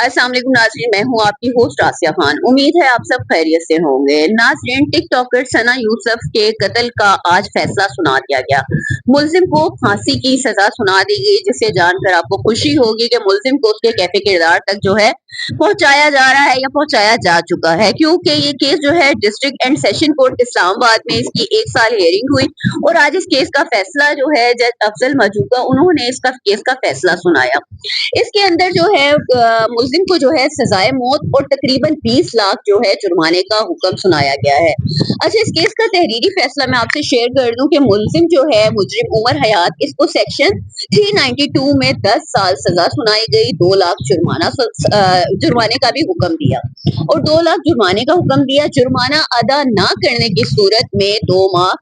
अस्सलाम वालेकुम नाज़रीन, मैं हूँ आपकी होस्ट आसिया खान। उम्मीद है आप सब खैरियत से होंगे। नाज़रीन, टिकटॉकर सना यूसुफ के कत्ल का आज फैसला सुना दिया गया। मुल्जिम को फांसी की सजा सुना दी गई, जिसे जानकर आपको खुशी होगी कि मुल्जिम को उसके कैफे किरदार तक जो है पहुंचाया जा रहा है या पहुंचाया जा चुका है, क्योंकि ये केस जो है district and session court Islamabad में इसकी 1 साल हियरिंग हुई और आज इस केस का फैसला जो है जज अफजल मजूका उन्होंने इसका केस का फैसला सुनाया। इसके अंदर जो है मुल्जिम को जो है सजाए मौत और तकरीबन 20 लाख जो है जुर्माने का हुक्म सुनाया गया है। अच्छा, इस केस का तहरीरी फैसला मैं आपसे शेयर कर दूं कि मुल्जिम जो है मुजरिम उमर हयात, इसको सेक्शन 392 में 10 साल सजा सुनाई गई, 2 लाख जुर्माने का भी हुक्म दिया और 2 लाख जुर्माने का हुक्म दिया। जुर्माना अदा ना करने की सूरत में 2 माह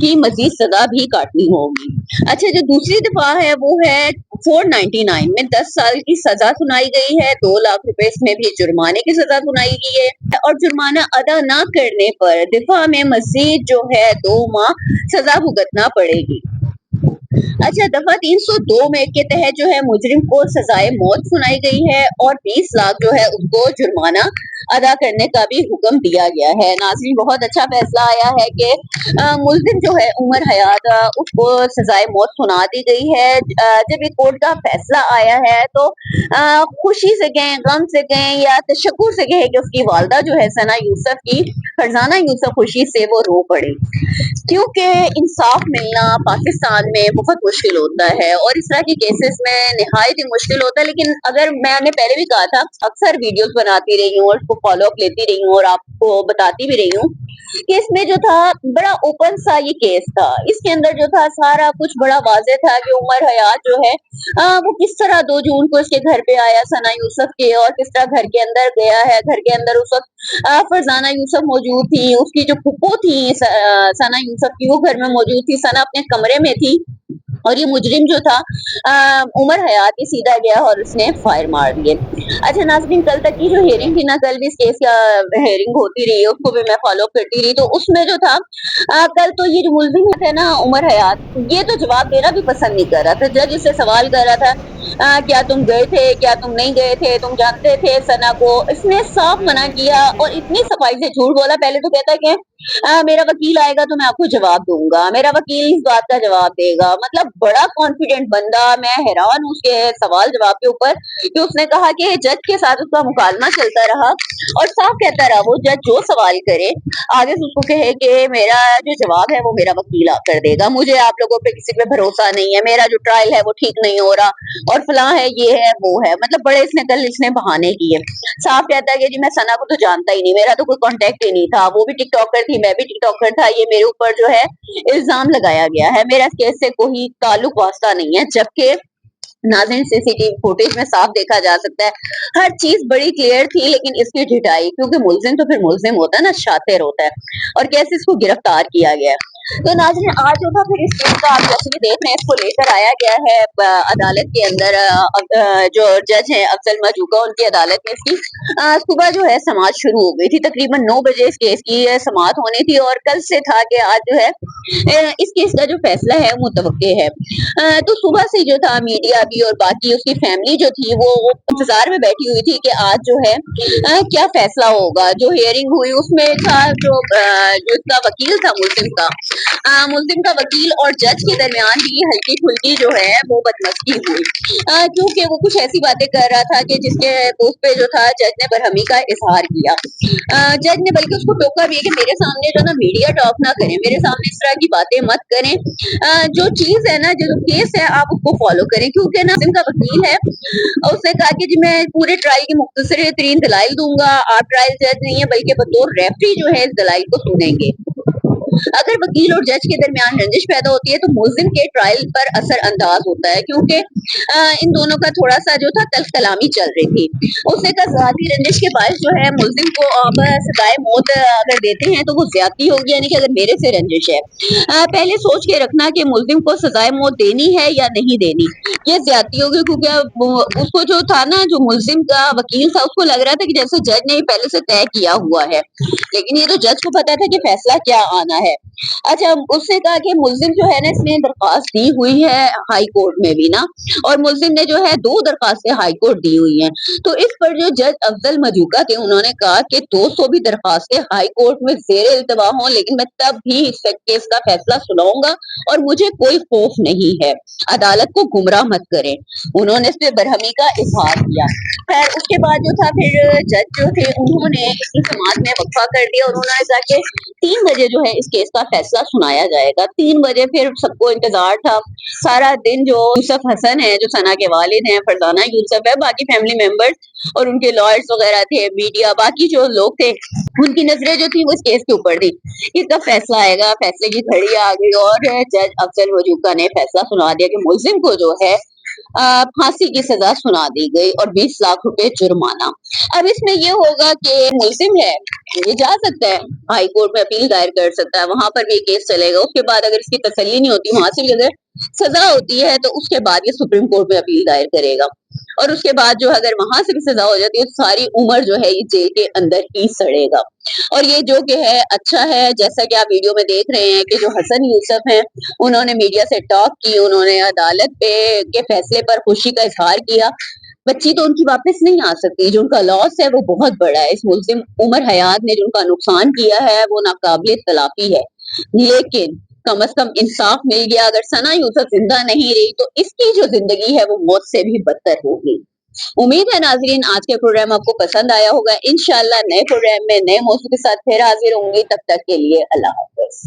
की मजीद सजा भी काटनी होगी। अच्छा, जो दूसरी दफा है वो है 499 में 10 साल की सजा सुनाई गई है, 2 लाख रुपए इसमें भी जुर्माने की सजा सुनाई गई है और जुर्माना अदा ना करने पर दफा में मजीद जो है 2 माह सजा भुगतना पड़ेगी। अच्छा, दफा 302 में के तहत जो है मुजरिम को सजाए मौत सुनाई गई है और 20 लाख जो है उसको जुर्माना अदा करने का भी हुक्म दिया गया है। नाज़रीन, बहुत अच्छा फैसला आया है कि मुल्जिम जो है उमर हयात उसको सजाए मौत सुना दी गई है। जब ये कोर्ट का फैसला आया है तो खुशी से कहें, गम से कहें या तशक्कुर से कहें कि उसकी वालदा जो है सना यूसुफ की, फरजाना यूसुफ, खुशी से वो रो पड़ी, क्योंकि इंसाफ मिलना पाकिस्तान में बहुत मुश्किल होता है और इस तरह के केसेस में निहायत ही मुश्किल होता है। लेकिन अगर मैंने पहले भी कहा था, अक्सर वीडियोस बनाती रही हूँ और उसको फॉलो अप लेती रही हूँ और आपको बताती भी रही हूँ कि इसमें जो था बड़ा ओपन सा ये केस था। इसके अंदर जो था सारा कुछ बड़ा वाज़ेह था कि उमर हयात जो है वो किस तरह 2 जून को इसके घर पे आया सना यूसुफ के और किस तरह घर के अंदर गया है। घर के अंदर उस वक्त फरजाना यूसुफ मौजूद थी, उसकी जो फुप्पो थी सना यूसुफ की, वो घर में मौजूद थी। सना अपने कमरे में थी और ये मुजरिम जो था उमर हयात ही सीधा गया और उसने फायर मार दिए। अच्छा नाज़रीन, कल तक की जो हियरिंग थी ना, कल भी इस केस का हियरिंग होती रही, उसको भी मैं फॉलो करती रही, तो उसमें जो था कल तो ये जो मुलजिम थे ना उमर हयात, ये तो जवाब देना भी पसंद नहीं कर रहा था। जज इससे सवाल कर रहा था क्या तुम गए थे, क्या तुम नहीं गए थे, तुम जानते थे सना को। इसने साफ मना किया और इतनी सफाई से झूठ बोला। पहले तो कहता कि मेरा वकील आएगा तो मैं आपको जवाब दूंगा, मेरा वकील इस बात का जवाब देगा। मतलब बड़ा कॉन्फिडेंट बंदा, मैं हैरान हूँ उसके सवाल जवाब के ऊपर कि उसने कहा कि जज के साथ उसका मुकालमा चलता रहा और साफ कहता रहा वो जज जो सवाल करे आगे से उसको कहे कि मेरा जो जवाब है वो मेरा वकील कर देगा, मुझे आप लोगों पे किसी पे भरोसा नहीं है, मेरा जो ट्रायल है वो ठीक नहीं हो रहा और फलां है, ये है, वो है। मतलब बड़े इसने बहाने किए। साफ कहता है कि जी मैं सना को तो जानता ही नहीं, मेरा तो कोई कांटेक्ट ही नहीं था, वो भी टिकटॉकर थी, मैं भी टिकटॉकर था, ये मेरे ऊपर जो है इल्जाम लगाया गया है, मेरा इस केस से कोई ताल्लुक वास्ता नहीं है। जबकि नाज़रीन, सीसीटीवी फुटेज में साफ देखा जा सकता है, हर चीज बड़ी क्लियर थी, लेकिन इसकी ढिठाई, क्योंकि मुल्जिम तो फिर मुल्जिम होता है ना, शातिर होता है, और कैसे इसको गिरफ्तार किया गया। तो नाज़रीन, आज जो था फिर इस केस का आप जैसे भी देख रहे हैं, इसको लेकर आया गया है अदालत के अंदर। जो जज हैं अफजल मजूका, उनकी अदालत में इसकी सुबह जो है समाअत शुरू हो गई थी। तकरीबन 9 बजे इस केस की समाअत होनी थी और कल से था कि आज जो है इस केस का जो फैसला है मुतवक्के है। तो सुबह से जो था मीडिया भी और बाकी उसकी फैमिली जो थी वो इंतजार में बैठी हुई थी कि आज जो है क्या फैसला होगा। जो हियरिंग हुई उसमें था जो इसका वकील था मुल्जिम का वकील और जज के दरमियान भी हल्की फुल्की जो है वो बदमस्ती हुई, क्योंकि वो कुछ ऐसी बातें कर रहा था कि जिसके उस पे जो था जज ने बरहमी का इजहार किया। जज ने बल्कि उसको टोका भी है कि मेरे सामने जो ना मीडिया टॉक ना करें, मेरे सामने इस तरह की बातें मत करें, जो चीज है ना, जो केस है आप उसको फॉलो करें। क्योंकि ना का वकील है और उसने कहा कि जी मैं पूरे ट्रायल की मुख्तसर तरीन दलाइल दूंगा, आप ट्रायल जज नहीं है बल्कि बतौर रेफरी जो है इस दलाइल को सुनेंगे। अगर वकील और जज के दरमियान रंजिश पैदा होती है तो मुल्जिम के ट्रायल पर असर अंदाज होता है, क्योंकि इन दोनों का थोड़ा सा जो था तल्ख कलामी चल रही थी। उसने कहा ज़ाती रंजिश के बायस जो है मुल्जिम को अब सजाए मौत अगर देते हैं तो वो ज्यादती होगी, यानी कि अगर मेरे से रंजिश है, पहले सोच के रखना कि मुल्जिम को सजाए मौत देनी है या नहीं देनी, ये ज्यादती होगी। क्योंकि उसको जो था ना, जो मुल्जिम का वकील था, उसको लग रहा था कि जैसे जज ने पहले से तय किया हुआ है, लेकिन ये तो जज को पता था कि फैसला क्या आना है। है। अच्छा, उसने कहा कि मुल्जिम जो है ना, इसने दरख्वास्त दी हुई है हाई कोर्ट में भी ना, और मुल्जिम ने जो है 2 दरख्वास्तें हाई कोर्ट दी हुई हैं। तो इस पर जो जज अफजल मजूका थे, उन्होंने कहा कि 200 भी दरख्वास्तें हाई कोर्ट में ज़ेर इल्तवा हों, लेकिन मैं तब भी इस केस का फैसला सुनाऊंगा और मुझे कोई खौफ नहीं है। अदालत को गुमराह मत करें। उन्होंने इस पे बरहमी का इजहार किया। खैर, उसके बाद जो था, फिर जज जो थे उन्होंने इसकी समाअत में वक़्फ़ा कर दिया और उन्होंने कहा कि 3 बजे जो है इस केस का फैसला सुनाया जाएगा। 3 बजे फिर सबको इंतजार था। सारा दिन जो यूसुफ हसन है, जो सना के वालिद हैं, फरजाना यूसुफ है, बाकी फैमिली मेंबर्स और उनके लॉयर्स वगैरह थे, मीडिया, बाकी जो लोग थे, उनकी नजरें जो थी वो इस केस के ऊपर थी। इसका फैसला आएगा, फैसले की घड़ी आ गई और जज अफजल मजूका ने फैसला सुना दिया कि मुल्जिम को जो है फांसी की सजा सुना दी गई और 20 लाख रुपए जुर्माना। अब इसमें ये होगा कि मुल्जिम है, ये जा सकता है हाई कोर्ट में, अपील दायर कर सकता है, वहां पर भी ये केस चलेगा। उसके बाद अगर इसकी तसल्ली नहीं होती, वहां से भी अगर सजा होती है, तो उसके बाद ये सुप्रीम कोर्ट में अपील दायर करेगा। और उसके बाद जो अगर वहां से भी सजा हो जाती है, तो सारी उम्र जो है ये जेल के अंदर ही सड़ेगा। और ये जो कि है अच्छा है, जैसा कि आप वीडियो में देख रहे हैं कि जो हसन यूसुफ हैं, उन्होंने मीडिया से टॉक की, उन्होंने अदालत पे के फैसले पर खुशी का इजहार किया। बच्ची तो उनकी वापस नहीं आ सकती, जो उनका लॉस है वो बहुत बड़ा है। इस मुल्जिम उमर हयात ने जो उनका नुकसान किया है वो नाकाबिले तलाफी है, लेकिन कम से कम इंसाफ मिल गया। अगर सना यूसुफ जिंदा नहीं रही तो इसकी जो जिंदगी है वो मौत से भी बदतर होगी। उम्मीद है नाजरीन आज के प्रोग्राम आपको पसंद आया होगा। इंशाल्लाह नए प्रोग्राम में नए मौजू के साथ फिर हाजिर होंगी। तब तक के लिए अल्लाह हाफ़िज़।